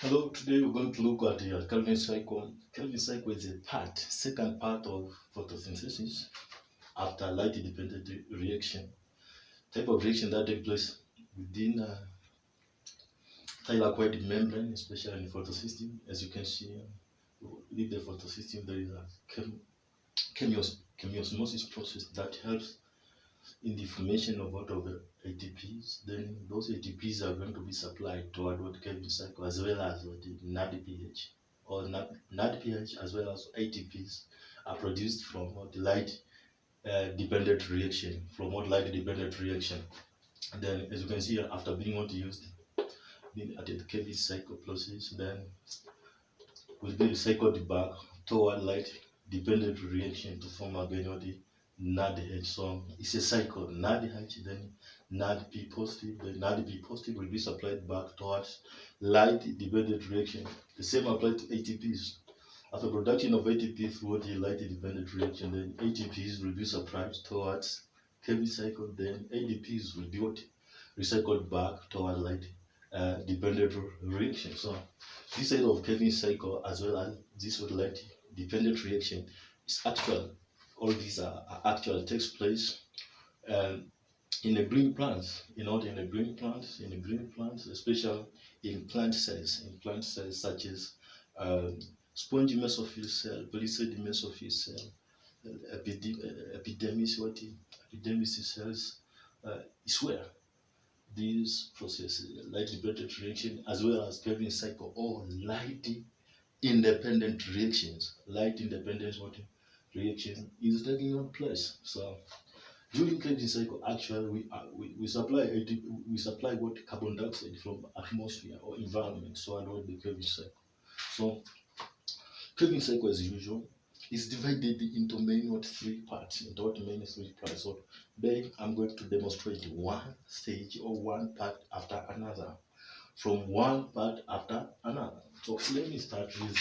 Hello, today we're going to look at the Kelvin cycle. Kelvin cycle is a second part of photosynthesis after light-dependent reaction. Type of reaction that take place within thylakoid membrane, especially in the photosystem. As you can see, within the photosystem there is a chemiosmosis process that helps in the formation of what of ATPs. Then those ATPs are going to be supplied toward what Kelvin cycle as well as what the NADPH or NADPH as well as ATPs are produced from what the light dependent reaction, from what light dependent reaction. And then as you can see after being what used in at the Kelvin cycle process, then will be recycled back toward light dependent reaction to form again what the NADH. So it's a cycle. NADH, then NADP positive, then NADP positive will be supplied back towards light dependent reaction. The same applies to ATPs. After production of ATP through the light dependent reaction, then ATPs will be supplied towards Kevin cycle, then ADPs will be what? Recycled back toward light dependent reaction. So this side of Kevin cycle as well as this with light dependent reaction is actual. All these are actual takes place um, in the green plants, in the green plants, especially in plant cells such as um, spongy mesophyll cell, palisade mesophyll cell, epidermis, epidermis cells, is where these processes, light dependent reaction as well as Kevin cycle, or light independent reactions, light independent what reaction is taking on place. So during Kevin cycle, actually, we supply what carbon dioxide from atmosphere or environment. So I know the Kevin cycle. So Kevin cycle, as usual, is divided into main what three parts. Into what main three parts. So then I'm going to demonstrate one stage or one part after another, from one part after another. So let me start with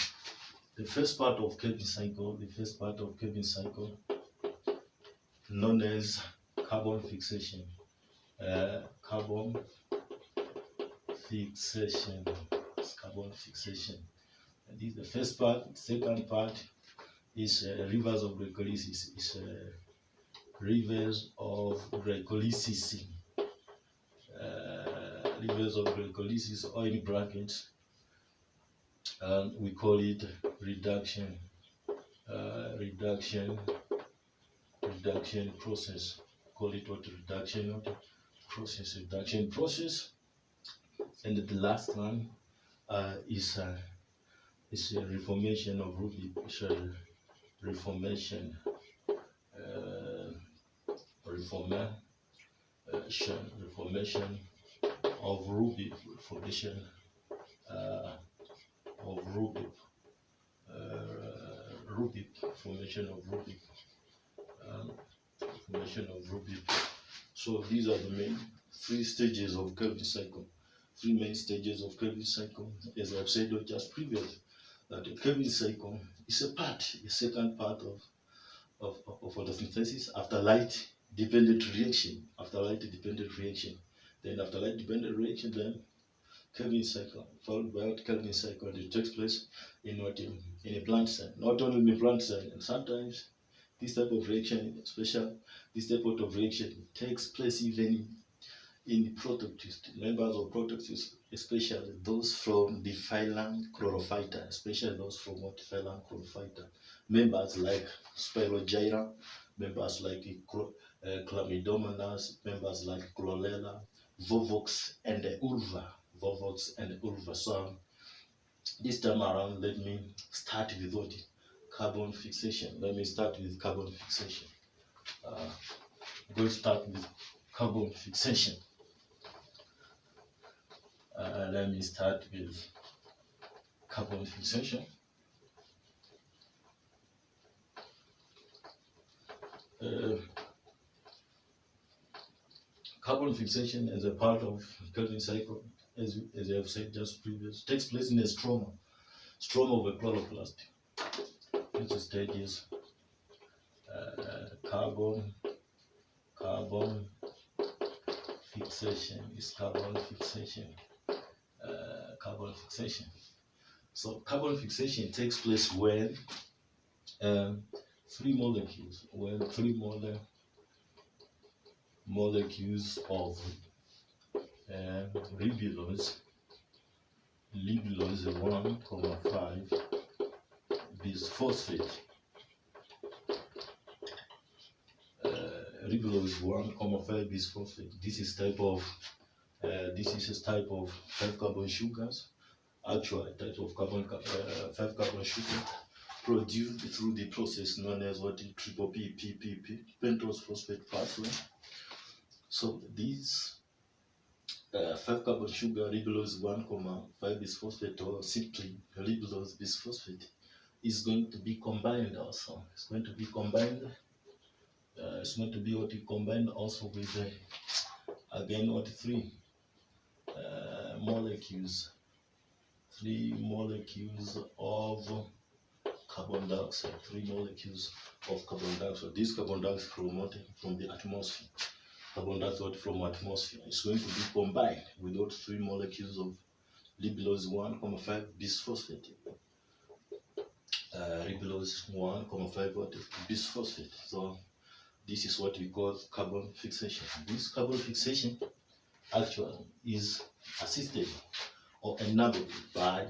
the first part of Kevin cycle. The first part of Kevin cycle, known as carbon fixation. Carbon fixation. It's carbon fixation. And this is the first part. Second part is rivers of glycolysis. It's rivers of glycolysis. Rivers of glycolysis, or in brackets, we call it reduction. Reduction process. Call it what reduction process. Reduction process. And the last one is a reformation of Ruby. Reformation, reformation, reformation of Ruby, formation of Ruby, Ruby, formation of Ruby, um, formation of Ruby. So these are the main three stages of Kelvin cycle. Three main stages of Kelvin cycle, as I've said just previously, that the Kelvin cycle is a second part of photosynthesis after light dependent reaction. After light dependent reaction, then after light dependent reaction, then Kelvin cycle, followed by what Kelvin cycle that takes place in a plant cell, not only in a plant cell, and sometimes this type of reaction, especially this type of reaction, takes place even in prototysts, members of prototysts, especially those from the phylum Chlorophyta, especially those from what phylum Chlorophyta, members like Spirogyra, members like Chlamydomonas, members like Chlorella, Volvox, and Ulva. Volvox and Ulva. So this time around, let me start with what? Carbon fixation. Let me start with carbon fixation. I'm going to start with carbon fixation. Let me start with carbon fixation. Uh, Carbon fixation as a part of Kelvin cycle, as I have said just previous, takes place in a stroma of a chloroplast. These stages, carbon fixation is carbon carbon fixation. So carbon fixation takes place when three molecules, molecules of ribulose 1,5 bisphosphate, ribulose 1,5 bisphosphate. This is a type of 5 carbon sugars, actual type of 5 carbon sugar produced through the process known as what triple PPP, pentose phosphate pathway. So these 5 carbon sugar ribulose 1,5 bisphosphate, or simply ribulose bisphosphate, is going to be combined also. It's going to be combined. It's going to be what you combine also with again what three molecules of carbon dioxide. 3 molecules of carbon dioxide. This carbon dioxide from the atmosphere. Carbon dioxide from atmosphere is going to be combined with those 3 molecules of ribulose 1,5 bisphosphate. Ribulose 1,5 bisphosphate. So this is what we call carbon fixation. This carbon fixation actually is assisted or enabled by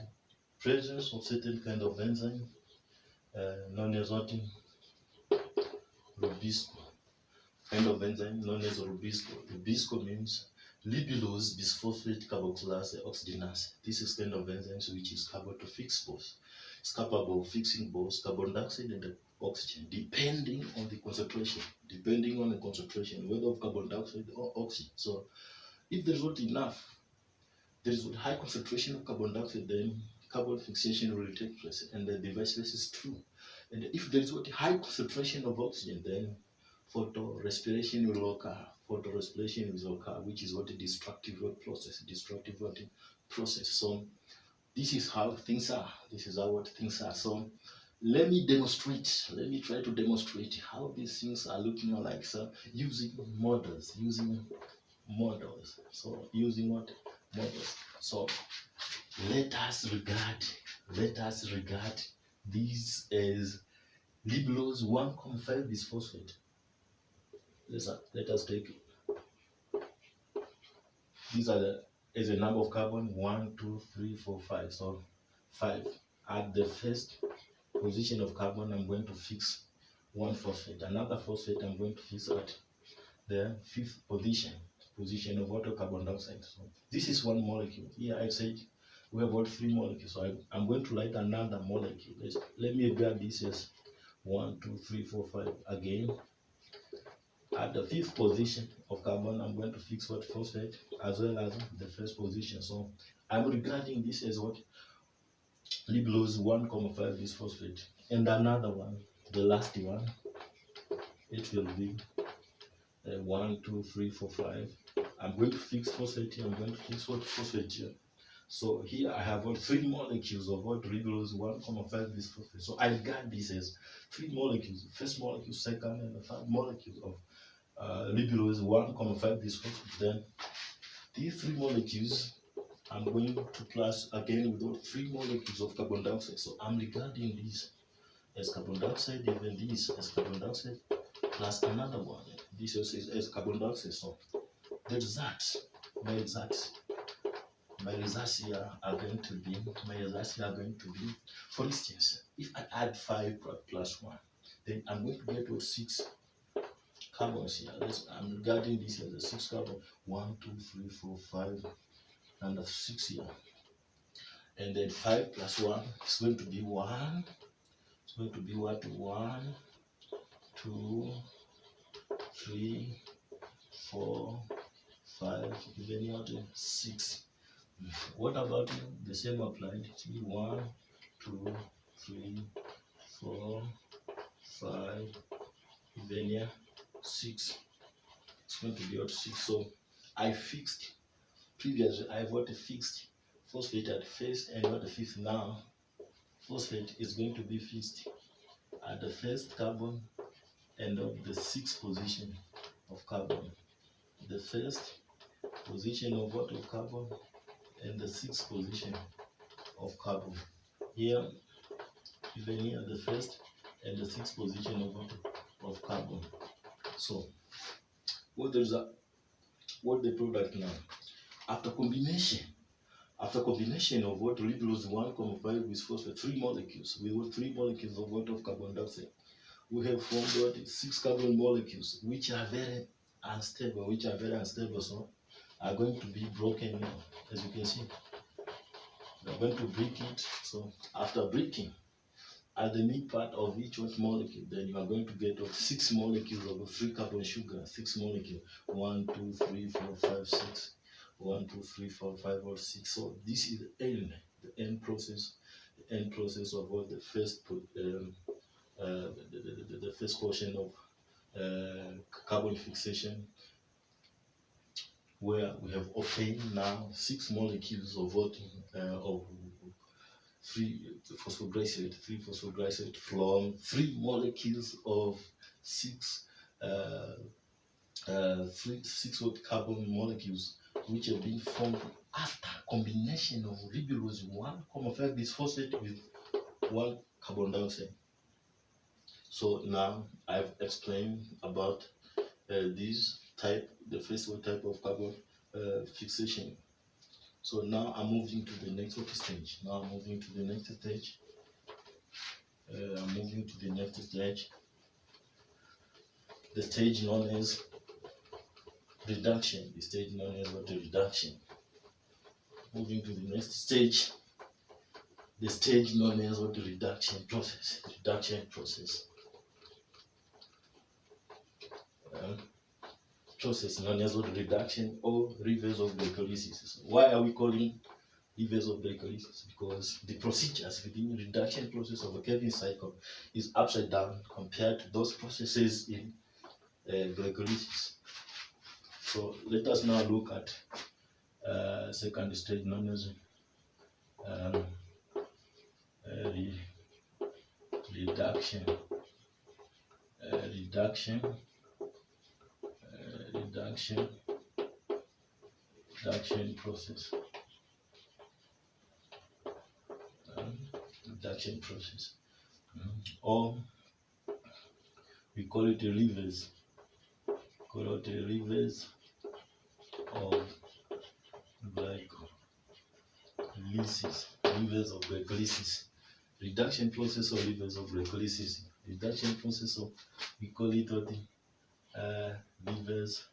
presence of certain kind of enzyme known as what? Rubisco. Kind of enzyme known as Rubisco. Rubisco means ribulose bisphosphate carboxylase oxidase. This is kind of enzyme which is capable to fix both. It's capable of fixing both carbon dioxide and oxygen, depending on the concentration, whether of carbon dioxide or oxygen. So if there's not enough, there is a high concentration of carbon dioxide, then carbon fixation will take place, and the vice versa is true. And if there is a high concentration of oxygen, then photorespiration will occur. Which is what a destructive process. So this is how things are. So let me try to demonstrate how these things are looking like. So using models. So using what? Models. So let us regard these as ribulose 1,5 bisphosphate. Let us take it. These are as a number of carbon 1, 2, 3, 4, 5. So 5. At the first position of carbon, I'm going to fix one phosphate. Another phosphate I'm going to fix at the 5th position of water carbon dioxide. So this is one molecule. Here I said we have got 3 molecules. So I'm going to light another molecule. Let me grab this as 1, 2, 3, 4, 5 again. At the 5th position of carbon, I'm going to fix what? Phosphate, as well as the first position. So I'm regarding this as what? Ribulose 1,5 bisphosphate. And another one, the last one, it will be 1, 2, 3, 4, 5. I'm going to fix phosphate here. I'm going to fix what? Phosphate here. So here I have what? 3 molecules of what? Ribulose 1,5 bisphosphate. So I regard this as 3 molecules. First molecule, second, and the third molecule of ribulose 1,5 bisphosphate. Then these 3 molecules I'm going to class again with all 3 molecules of carbon dioxide. So I'm regarding this as carbon dioxide, even this as carbon dioxide, plus another one. This also is as carbon dioxide. So the results, my results here are going to be, for instance, if I add 5 plus 1, then I'm going to get 6 carbons here. I'm regarding this as a 6 carbon. 1, 2, 3, 4, 5, and 6 here. And then 5 plus 1 is going to be 1. It's going to be what? 1, 2, 3, 4, 5, even what? 6. What about the same applied? It's 1, 2, 3, 4, 5, even here 6. It's going to be what? 6. So I fixed previously. I've got a fixed phosphate at first and what the 5th. Now phosphate is going to be fixed at the first carbon and of the 6th position of carbon. The first position of what? Of carbon and the 6th position of carbon. Here, even here, the first and the sixth position of carbon. So, what the product now? After combination of what ribulose 1,5 with phosphate, 3 molecules. We have 3 molecules of what of carbon dioxide. We have formed what 6 carbon molecules, which are very unstable, so are going to be broken now, as you can see. We are going to break it. So after breaking, at the mid part of each molecule, then you are going to get 6 molecules of 3 carbon sugar. 6 molecules. 1, 2, 3, 4, 5, 6. 1, 2, 3, 4, 5, or 6. So this is the end process. The end process of what the first the first portion of carbon fixation, where we have obtained now 6 molecules of what of 3 phosphoglycerate from 3 molecules of 6 6 carbon molecules, which have been formed after combination of ribulose 1,5 bisphosphate with 1 carbon dioxide. So now I've explained about this type, the first type of carbon fixation. So now I'm moving to the next stage. I'm moving to the next stage. The stage known as reduction. Moving to the next stage. The stage known as what? Reduction process. Process known as what? Reduction or reverse of glycolysis. Why are we calling reverse of glycolysis? Because the procedures within reduction process of a Kevin cycle is upside down compared to those processes in glycolysis. So let us now look at second stage known as reduction process. Or we call it a reverse. Of glycolysis. Reduction process or reverse of glycolysis. Reduction process of, we call it reverse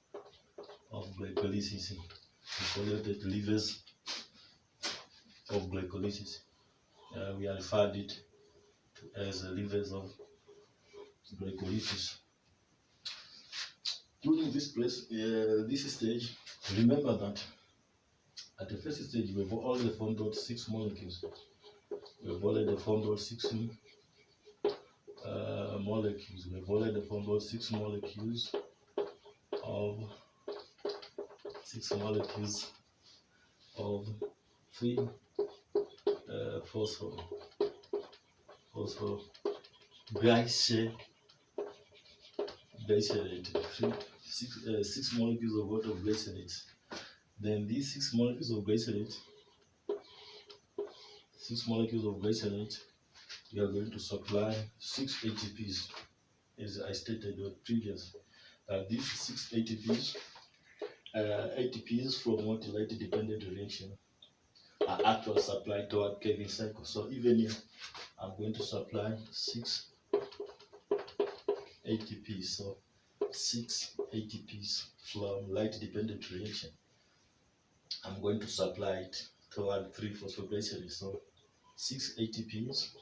of glycolysis. We call it the reverse of glycolysis. We are referred it to as a reverse of glycolysis. During this stage, remember that at the first stage we've already formed out 6 molecules. We've already formed out 6 molecules. We've already formed out 6 molecules of 3 phosphoglycerate. 6 molecules of what? Of glycerate. Then these 6 molecules of glycerate, we are going to supply 6 ATPs, as I stated previously. These 6 ATPs from what light-dependent reaction are actually supplied toward Kevin cycle. So even here, I'm going to supply 6 ATPs. So 6 ATPs from light-dependent reaction. I'm going to supply it toward 3 phosphoglycerate. So 6 ATPs.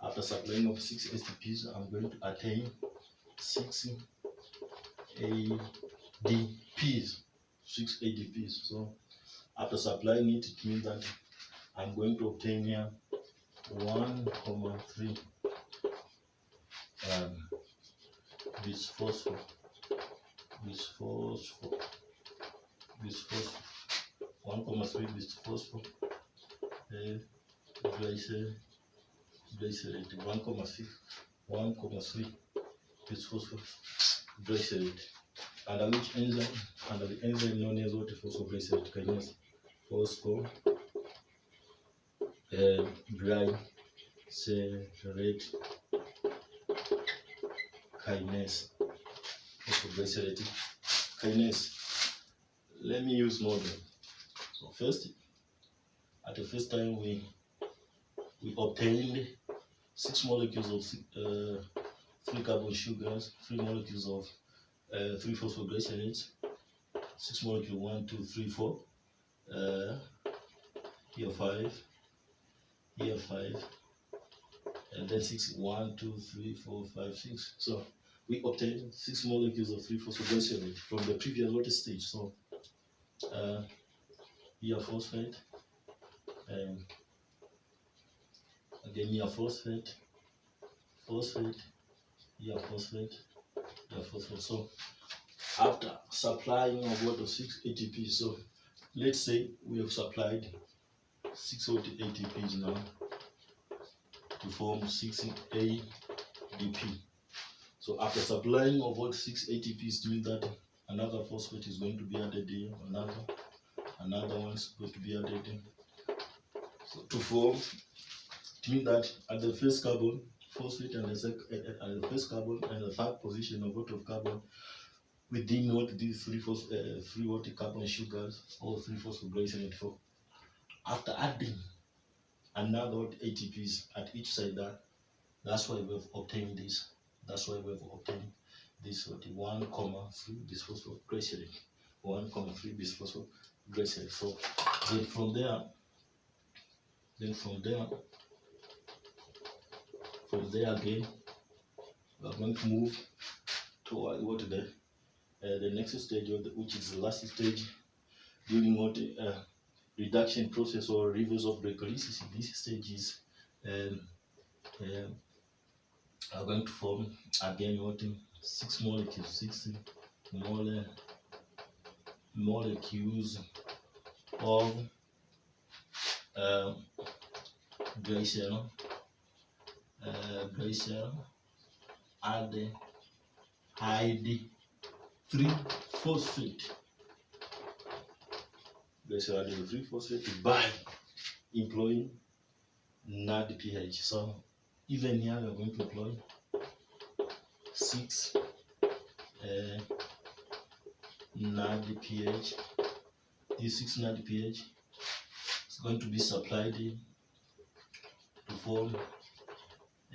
After supplying of 6 ATPs, I'm going to attain 6 ADPs. 6 ADPs. So after supplying it, it means that I'm going to obtain here 1,3 bisphosphor. 1,3 bisphosphor glycerate. 1,3 bisphosphor glycerate. Under which enzyme? Under the enzyme known as what? Phosphoglycerate kinase. glycerate kinase. Also glycerate kinase. Let me use model. So first, at the first time we obtained 6 molecules of 3 carbon sugars, 3 molecules of 3 phosphoglycerates, 6 molecules 1, 2, 3, 4. Here 5, here 5, and then 6, 1, 2, 3, 4, 5, 6. So we obtained 6 molecules of 3 phosphoglycerate from the previous water stage. So here phosphate, and again here phosphate, here phosphate, here phosphate. So after supplying of water 6 ATPs, so let's say we have supplied 6 ATPs now to form 6 ADP. So after supplying of what 6 ATPs, doing that, another phosphate is going to be added here, another one is going to be added here. So to form, it means that at the first carbon, phosphate and the first carbon and the third position of what of carbon within what these 3 water carbon sugars or 3 phosphoglycerate for. After adding another ATPs at each side, that's why we've obtained this. That's why we've obtained this 1, 3 bisphosphoglycerate, 1, 3 bisphosphoglycerate. So then from there again, we are going to move toward what the next stage, which is the last stage during what reduction process or reverse of glycolysis. This stage is are going to form again what 6 molecules, 6 molecules of glycerol aldehyde 3-phosphate. Glycerol aldehyde 3-phosphate by employing NADPH. So even here we are going to employ 6 NADPH. This 6 NADPH is going to be supplied to form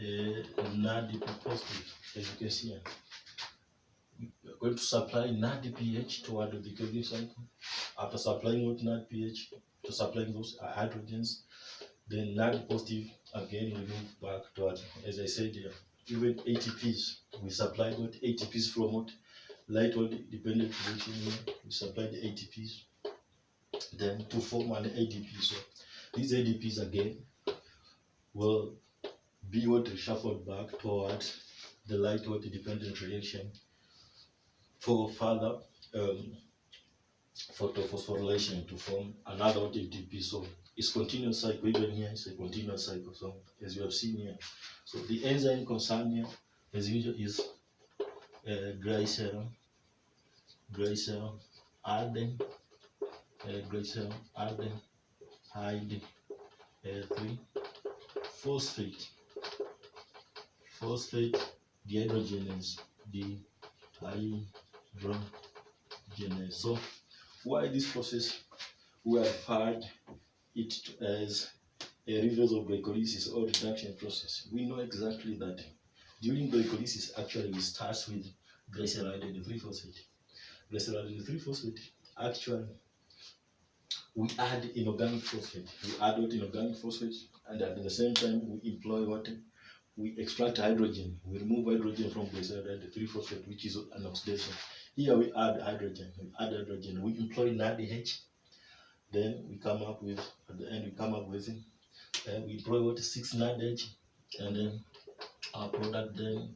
NADP positive. As you can see here, we are going to supply NADPH toward the Krebs cycle. After supplying with NADPH, to supplying those hydrogens, then NAD positive again we move back toward, as I said here, even ATPs. We supply what ATPs from what light oil dependent production. We supply the ATPs then to form an ADP. So these ADPs again will be what reshuffled back towards the light oil dependent reaction for further photophosphorylation to form another ADP. So it's continuous cycle. Even here it's a continuous cycle. So as you have seen here, so the enzyme concerned here as usual is glycerol aldehyde 3-phosphate dehydrogenase. So why this process we have had it as a reverse of glycolysis or reduction process? We know exactly that during glycolysis actually we start with glycerol aldehyde 3-phosphate. Glycerol aldehyde 3-phosphate actually we add inorganic phosphate. We add what inorganic phosphate, and at the same time we employ what we extract hydrogen. We remove hydrogen from glycerol aldehyde 3-phosphate, which is an oxidation. Here we add hydrogen. We employ NADH. Then we come up with, at the end we come up with we employ what 6 NADH, and then our product then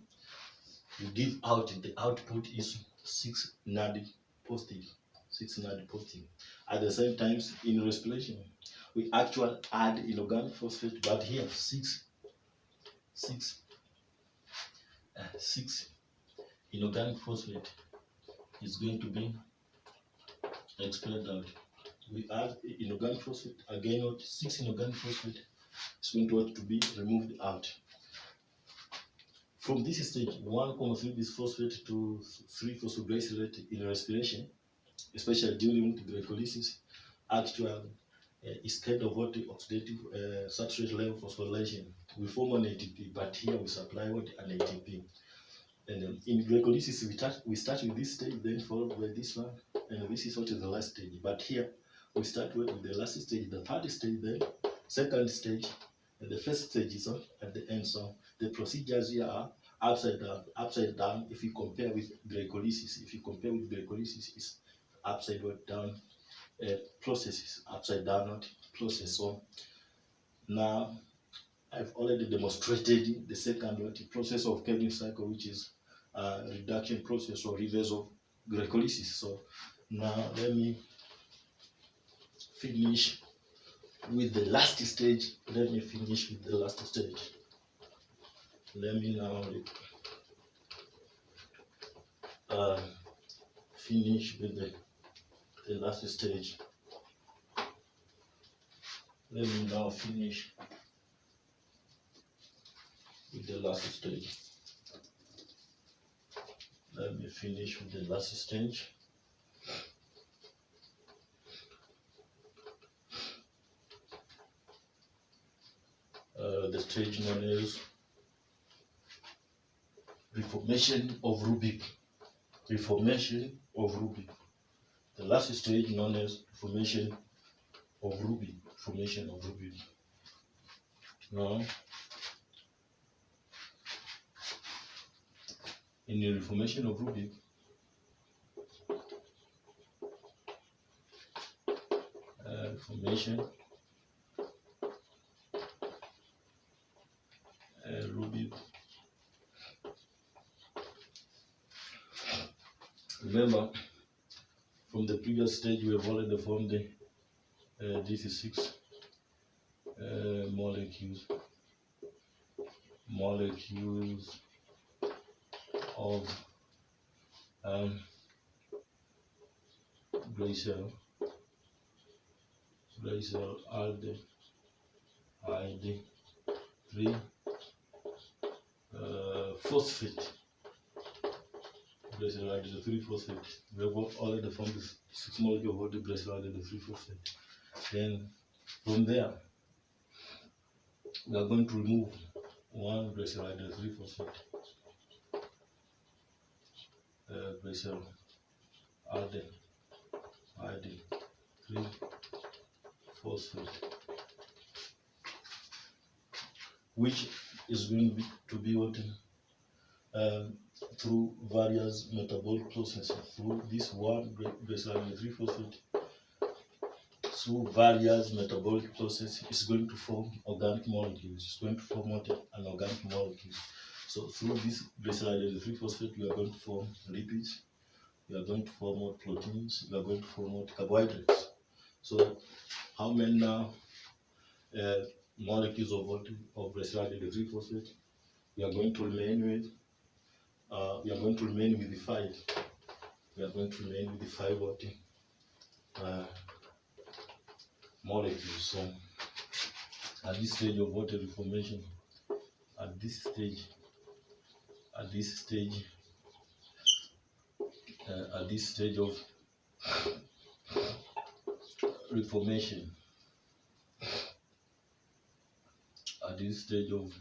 we give out, the output is 6 NAD positive. 6 NAD positive. At the same time, in respiration, we actually add inorganic phosphate, but here 6 inorganic phosphate is going to be expelled out. We add inorganic phosphate, again what 6 inorganic phosphate, is going to want to be removed out. From this stage, 1,3 bisphosphate to 3-phosphoglycerate in respiration, especially during glycolysis, actually is kind of what oxidative substrate level phosphorylation. We form an ATP, but here we supply what an ATP. And in glycolysis, we start with this stage, then followed by this one, and this is what is the last stage. But here we start with the last stage, the third stage, then second stage, and the first stage is at the end. So the procedures here are upside down. Upside down, if you compare with glycolysis, is upside down processes, upside down process. So now I've already demonstrated the second process of Kevin cycle, which is reduction process or reverse of glycolysis. So now let me finish with the last stage. Let me finish with the last stage. Let me now finish with the last stage. Let me now finish with the last stage. Let me finish with the last stage. The stage known as reformation of Rubik. Reformation of Rubik. The last stage known as formation of Rubik. Formation of Rubik. Now, in the reformation of Rubik, formation Rubik. Remember, from the previous stage, we have already formed these 6 molecules of glycerol aldehyde 3 phosphate. Glycerol aldehyde 3 phosphate. We have already formed this 6 molecules of the glycerol aldehyde 3 phosphate. Then from there, we are going to remove 1 glycerol aldehyde 3 phosphate. Glycerol aldehyde 3 phosphate, which is going to be what through various metabolic processes. Through this 1 glycerol aldehyde 3 phosphate, through various metabolic processes, is going to form organic molecules. It's going to form an organic molecule. So through this glycerol aldehyde 3 phosphate, we are going to form lipids. We are going to form more proteins. We are going to form more carbohydrates. So how many now molecules of glycerol aldehyde 3 phosphate? We are going to remain with. We are going to remain with the 5. We are going to remain with the 5 molecules. So at this stage of water reformation, at this stage of reformation, at this stage of